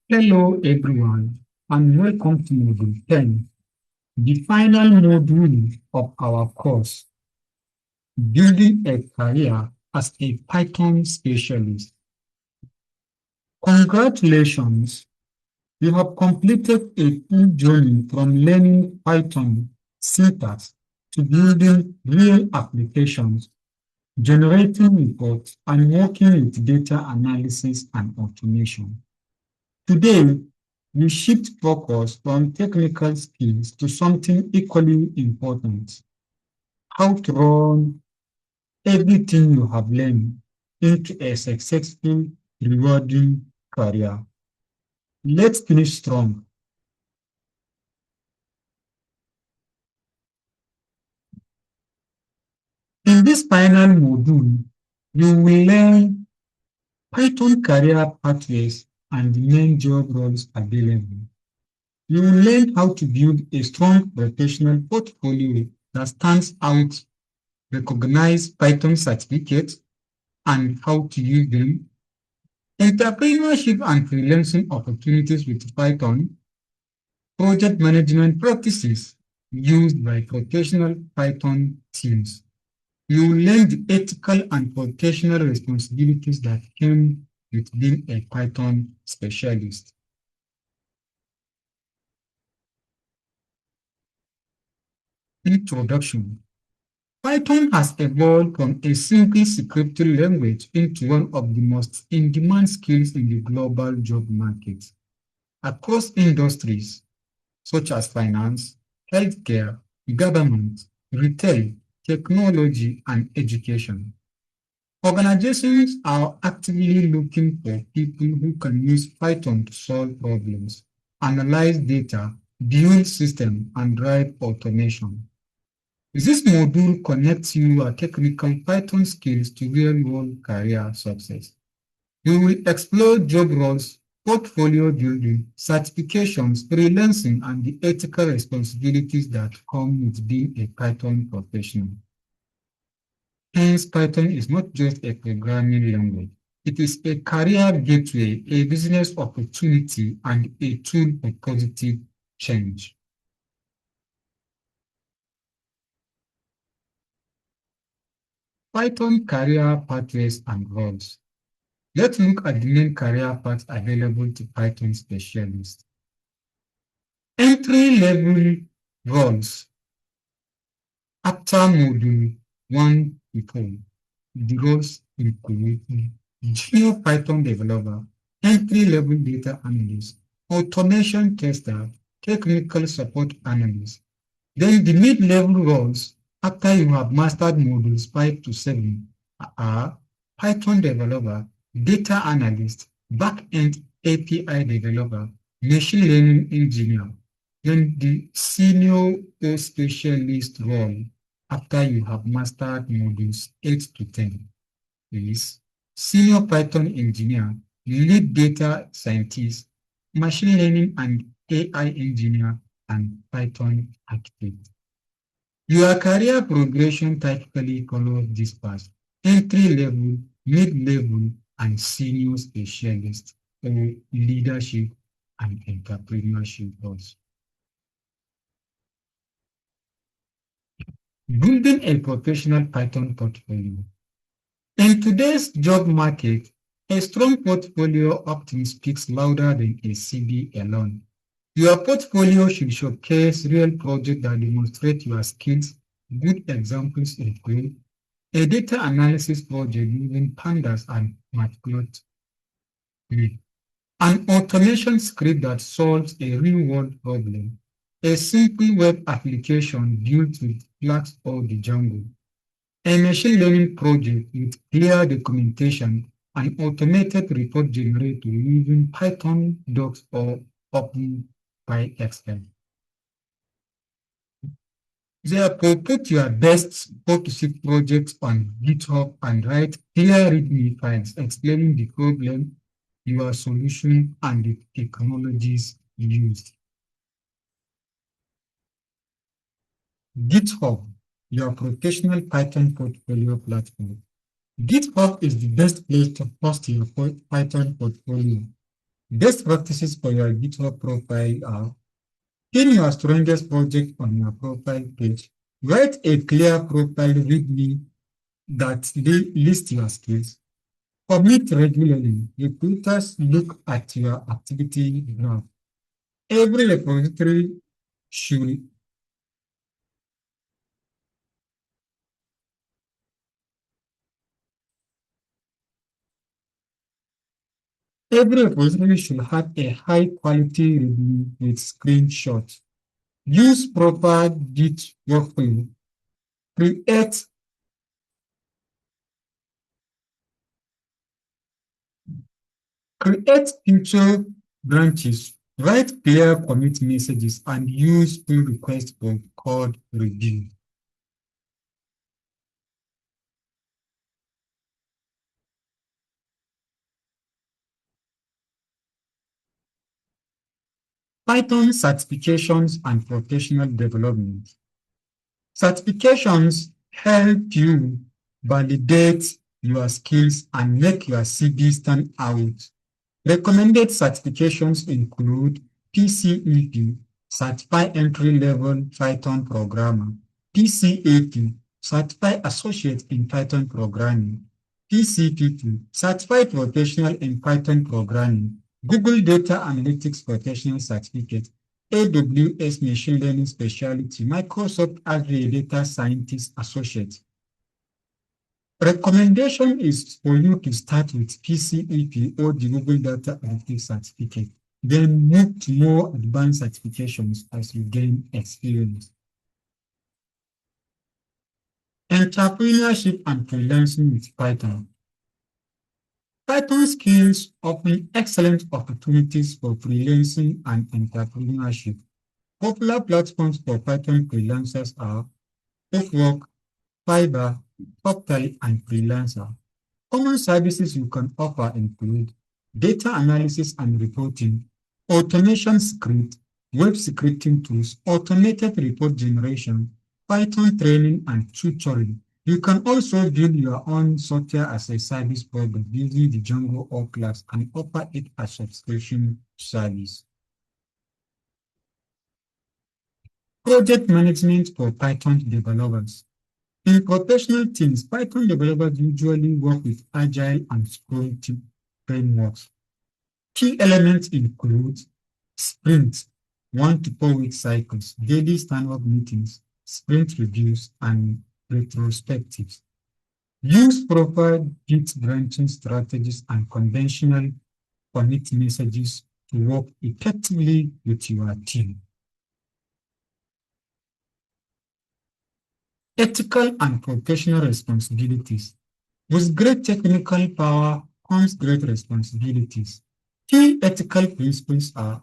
Hello everyone and welcome to Module 10, the final module of our course, Building a Career as a Python Specialist. Congratulations, you have completed a full journey from learning Python syntax to building real applications, generating reports, and working with data analysis and automation. Today, we shift focus from technical skills to something equally important: how to run everything you have learned into a successful, rewarding career. Let's finish strong. In this final module, you will learn Python career pathways and the main job roles available. You will learn how to build a strong professional portfolio that stands out, recognize Python certificates, and how to use them, entrepreneurship and freelancing opportunities with Python, project management practices used by professional Python teams. You will learn the ethical and professional responsibilities that came with being a Python specialist. Introduction. Python has evolved from a simple scripting language into one of the most in-demand skills in the global job market. Across industries such as finance, healthcare, government, retail, technology, and education, organizations are actively looking for people who can use Python to solve problems, analyze data, build systems, and drive automation. This module connects your technical Python skills to real-world career success. We will explore job roles, portfolio building, certifications, freelancing, and the ethical responsibilities that come with being a Python professional. Hence, Python is not just a programming language. It is a career gateway, a business opportunity, and a tool for positive change. Python career pathways and roles. Let's look at the main career paths available to Python specialists. Entry-level roles. After Module 1 to 4, the roles include Junior Python Developer, Entry-level Data Analyst, Automation Tester, Technical Support Analyst. Then the mid-level roles, after you have mastered Modules 5 to 7, are Python Developer, Data Analyst, Back-end API Developer, Machine Learning Engineer. Then the Senior Specialist role, after you have mastered Modules 8 to 10, is Senior Python Engineer, Lead Data Scientist, Machine Learning and AI Engineer, and Python Architect. Your career progression typically follows this path: entry-level, mid-level, and senior specialist, or leadership and entrepreneurship roles. Building a professional Python portfolio. In today's job market, a strong portfolio often speaks louder than a CV alone. Your portfolio should showcase real projects that demonstrate your skills, good examples of growth, a data analysis project using pandas and matplotlib, an automation script that solves a real-world problem, a simple web application built with Flask or Django, a machine learning project with clear documentation and automated report generator using Python, Docs, or OpenPyXL. Therefore, put your best 4 to 6 projects on GitHub and write clear README files explaining the problem, your solution, and the technologies used. GitHub, your professional Python portfolio platform. GitHub is the best place to post your Python portfolio. Best practices for your GitHub profile are: pin your strongest project on your profile page. Write a clear profile readme that lists your skills. Commit regularly. Recruiters look at your activity graph. Every repository should every repository should have a high quality review with screenshots. Use proper Git workflow. Create Create future branches. Write clear commit messages and use pull requests for code review. Python certifications and professional development. Certifications help you validate your skills and make your CV stand out. Recommended certifications include PCEP, Certified Entry-Level Python Programmer; PCAP, Certified Associate in Python Programming; PCPP, Certified Professional in Python Programming; Google Data Analytics Professional Certificate; AWS Machine Learning Specialty; Microsoft Azure Data Scientist Associate. Recommendation is for you to start with PCEP or the Google Data Analytics Certificate, then move to more advanced certifications as you gain experience. Entrepreneurship and freelancing with Python. Python skills offer excellent opportunities for freelancing and entrepreneurship. Popular platforms for Python freelancers are Upwork, Fiverr, Octane, and Freelancer. Common services you can offer include data analysis and reporting, automation script, web scripting tools, automated report generation, Python training and tutoring. You can also build your own software as a service product using the Django or class and offer it as subscription service. Project management for Python developers. In professional teams, Python developers usually work with Agile and Scrum frameworks. Key elements include sprints, 1 to 4 week cycles, daily stand-up meetings, sprint reviews, and retrospectives. Use proper Git branching strategies and conventional commit messages to work effectively with your team. Ethical and professional responsibilities. With great technical power comes great responsibilities. Key ethical principles are: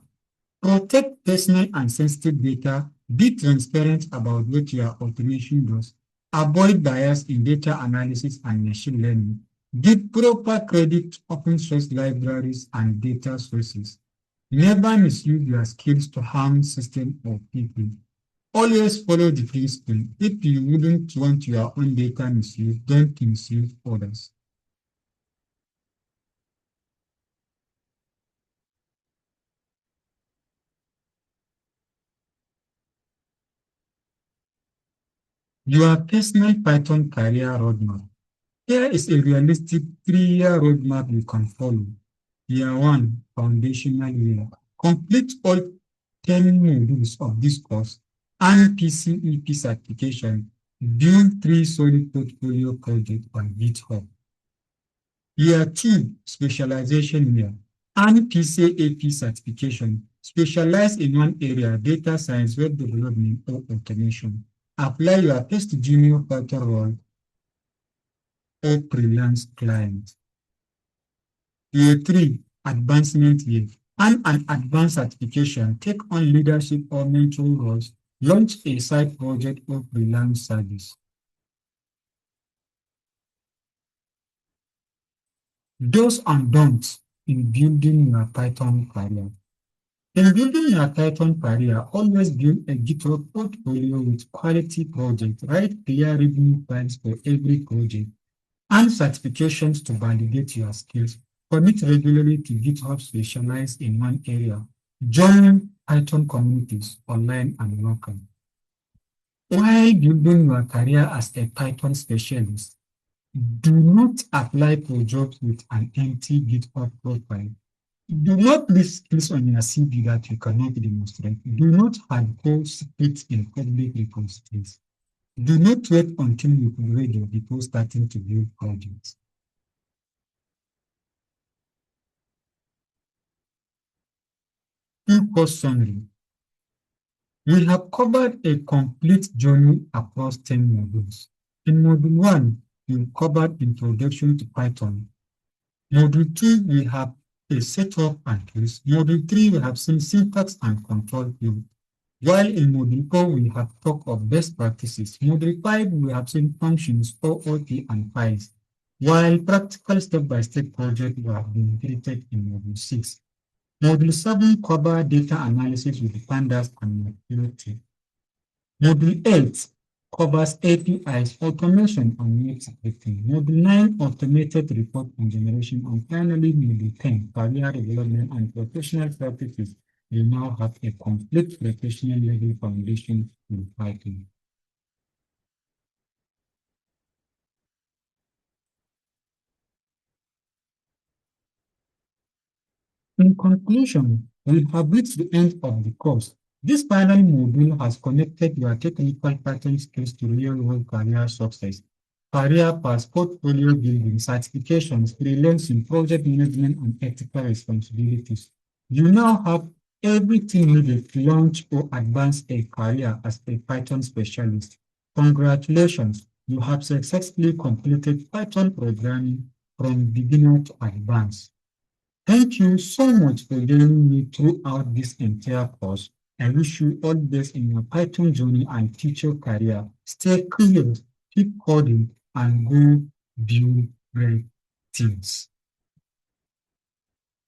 protect personal and sensitive data, be transparent about what your automation does, avoid bias in data analysis and machine learning, give proper credit to open source libraries and data sources, never misuse your skills to harm systems or people. Always follow the principle: if you wouldn't want your own data misused, don't misuse others. Your personal Python career roadmap. Here is a realistic 3-year roadmap you can follow. Year 1, foundational year. Complete all 10 modules of this course and PCEP certification. Build 3 solid portfolio projects on GitHub. Year 2, specialization year. And PCAP certification. Specialize in one area: data science, web development, or automation. Apply your first junior Python role or freelance client. Year 3, advancement year. And an advanced certification. Take on leadership or mentoring roles. Launch a side project or freelance service. Do's and don'ts in building your Python career. In building your Python career, always build a GitHub portfolio with quality projects. Write clear review files for every project and certifications to validate your skills. Commit regularly to GitHub specialized in one area. Join Python communities online and local. While building your career as a Python specialist, do not apply for jobs with an empty GitHub profile. Do not list skills on your CV that you cannot demonstrate. Do not hardcore secrets in public repositories. Do not wait until you are ready before starting to build projects. Full course summary. We have covered a complete journey across 10 modules. In Module 1, we covered Introduction to Python. Module 2, we have a setup and tools. Module 3, we have seen syntax and control flow. While in Module 4, we have talked of best practices. Module 5, we have seen functions, OOT, and files. While practical step-by-step projects have been created in Module 6. Module 7 cover data analysis with pandas and matplotlib. Module 8 covers APIs, automation, and web scripting. Module 9 automated report and generation. And finally, Module 10 career development and professional practices. We now have a complete professional level foundation in Python. In conclusion, we have reached the end of the course. This final module has connected your technical Python skills to real-world career success, career paths, portfolio building, certifications, freelancing, project management, and ethical responsibilities. You now have everything needed to launch or advance a career as a Python specialist. Congratulations, you have successfully completed Python programming from beginner to advanced. Thank you so much for joining me throughout this entire course. I wish you all the best in your Python journey and future career. Stay curious, keep coding, and go build great things.